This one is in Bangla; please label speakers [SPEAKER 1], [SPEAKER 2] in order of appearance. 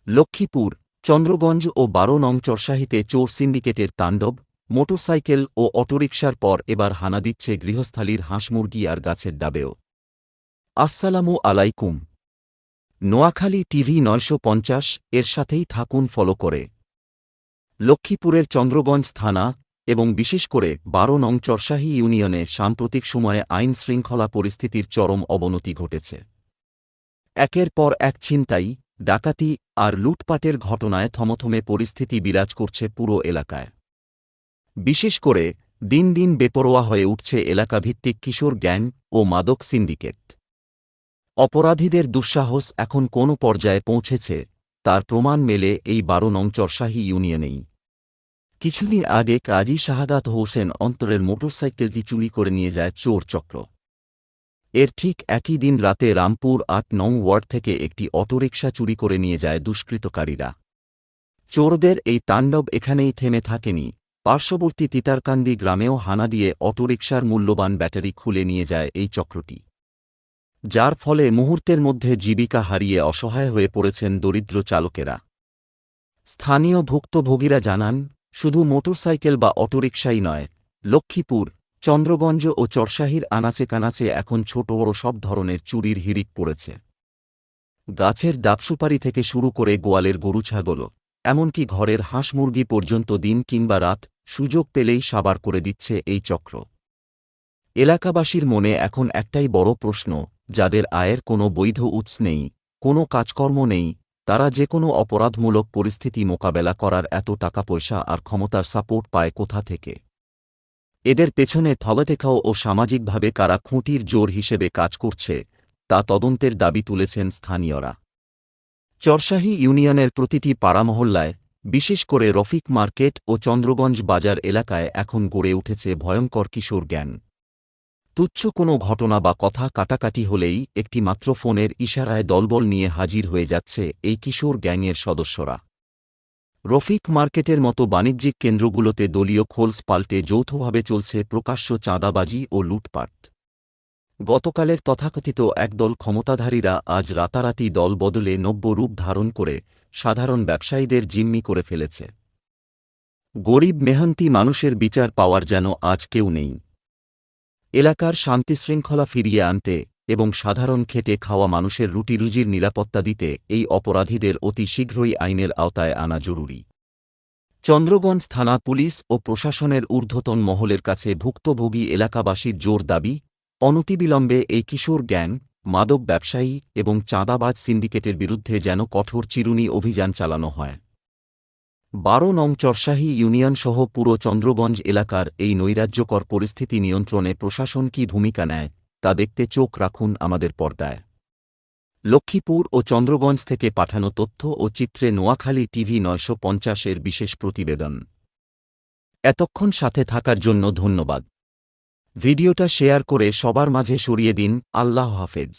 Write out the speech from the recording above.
[SPEAKER 1] লক্ষ্মীপুর, চন্দ্রগঞ্জ ও ১২ নং চরশাহীতে চোর সিন্ডিকেটের তাণ্ডব, মোটরসাইকেল ও অটোরিকশার পর এবার হানা দিচ্ছে গৃহস্থালির হাঁস-মুরগি আর গাছের ডাবেও। আসসালামু আলাইকুম। নোয়াখালী টিভি ৯৫০ এর সাথেই থাকুন ফলো করে। লক্ষ্মীপুরের চন্দ্রগঞ্জ থানা এবং বিশেষ করে ১২ নং চরশাহী ইউনিয়নে সাম্প্রতিক সময়ে আইন-শৃঙ্খলা পরিস্থিতির চরম অবনতি ঘটেছে। একের পর এক ছিনতাই, ডাকাতি আর লুটপাটের ঘটনায় থমথমে পরিস্থিতি বিরাজ করছে পুরো এলাকায়। বিশেষ করে দিন দিন বেপরোয়া হয়ে উঠছে এলাকাভিত্তিক কিশোর গ্যাং ও মাদক সিন্ডিকেট। অপরাধীদের দুঃসাহস এখন কোন পর্যায়ে পৌঁছেছে তার প্রমাণ মেলে এই ১২ নং চরশাহী ইউনিয়নেই। কিছুদিন আগে কাজী শাহাদাত হোসেন অন্তরের মোটরসাইকেলটি চুরি করে নিয়ে যায় চোর চক্র। এর ঠিক একই দিন রাতে রামপুর ৮ নং ওয়ার্ড থেকে একটি অটোরিকশা চুরি করে নিয়ে যায় দুষ্কৃতকারীরা। চোরদের এই তাণ্ডব এখানেই থেমে থাকেনি, পার্শ্ববর্তী তিতারকান্দি গ্রামেও হানা দিয়ে অটোরিকশার মূল্যবান ব্যাটারি খুলে নিয়ে যায় এই চক্রটি, যার ফলে মুহূর্তের মধ্যে জীবিকা হারিয়ে অসহায় হয়ে পড়েছেন দরিদ্র চালকেরা। স্থানীয় ভুক্তভোগীরা জানান, শুধু মোটরসাইকেল বা অটোরিকশাই নয়, লক্ষ্মীপুর, চন্দ্রগঞ্জ ও চরশাহীর আনাচে কানাচে এখন ছোট বড় সব ধরনের চুরির হিড়িক পড়েছে। গাছের ডাবসুপারি থেকে শুরু করে গোয়ালের গরু ছাগল, এমনকি ঘরের হাঁস মুরগি পর্যন্ত দিন কিংবা রাত সুযোগ পেলেই সাবার করে দিচ্ছে এই চক্র। এলাকাবাসীর মনে এখন একটাই বড় প্রশ্ন, যাদের আয়ের কোনো বৈধ উৎস নেই, কোনো কাজকর্ম নেই, তারা যে কোনো অপরাধমূলক পরিস্থিতি মোকাবেলা করার এত টাকা পয়সা আর ক্ষমতার সাপোর্ট পায় কোথা থেকে? এদের পেছনে থলেদেখাও ও সামাজিকভাবে কারা খুঁটির জোর হিসেবে কাজ করছে তা তদন্তের দাবি তুলেছেন স্থানীয়রা। চরশাহী ইউনিয়নের প্রতিটি পাড়া মহল্লায়, বিশেষ করে রফিক মার্কেট ও চন্দ্রগঞ্জ বাজার এলাকায় এখন গড়ে উঠেছে ভয়ঙ্কর কিশোর গ্যাং। তুচ্ছ কোনো ঘটনা বা কথা কাটাকাটি হলেই একটি মাত্র ফোনের ইশারায় দলবল নিয়ে হাজির হয়ে যাচ্ছে এই কিশোর গ্যাংয়ের সদস্যরা। রফিক মার্কেটের মতো বাণিজ্যিক কেন্দ্রগুলোতে দলীয় খোলস পাল্টে যৌথভাবে চলছে প্রকাশ্য চাঁদাবাজি ও লুটপাট। গতকালের তথাকথিত একদল ক্ষমতাধারীরা আজ রাতারাতি দল বদলে নব্য রূপ ধারণ করে সাধারণ ব্যবসায়ীদের জিম্মি করে ফেলেছে। গরিব মেহনতি মানুষের বিচার পাওয়ার যেন আজ কেউ নেই। এলাকার শান্তিশৃঙ্খলা ফিরিয়ে আনতে এবং সাধারণ খেটে খাওয়া মানুষের রুটিরুজির নিরাপত্তা দিতে এই অপরাধীদের অতি শীঘ্রই আইনের আওতায় আনা জরুরি। চন্দ্রগঞ্জ থানা পুলিশ ও প্রশাসনের ঊর্ধ্বতন মহলের কাছে ভুক্তভোগী এলাকাবাসীর জোর দাবি, অনতিবিলম্বে এই কিশোর গ্যাং, মাদক ব্যবসায়ী এবং চাঁদাবাজ সিন্ডিকেটের বিরুদ্ধে যেন কঠোর চিরুনি অভিযান চালানো হয়। ১২ নং চরশাহী ইউনিয়নসহ পুরো চন্দ্রগঞ্জ এলাকার এই নৈরাজ্যকর পরিস্থিতি নিয়ন্ত্রণে প্রশাসন কী ভূমিকা নেয় তা দেখতে চোখ রাখুন আমাদের পর্দায়। লক্ষ্মীপুর ও চন্দ্রগঞ্জ থেকে পাঠানো তথ্য ও চিত্রে নোয়াখালী টিভি ৯৫০-এর বিশেষ প্রতিবেদন। এতক্ষণ সাথে থাকার জন্য ধন্যবাদ। ভিডিওটা শেয়ার করে সবার মাঝে ছড়িয়ে দিন। আল্লাহ হাফেজ।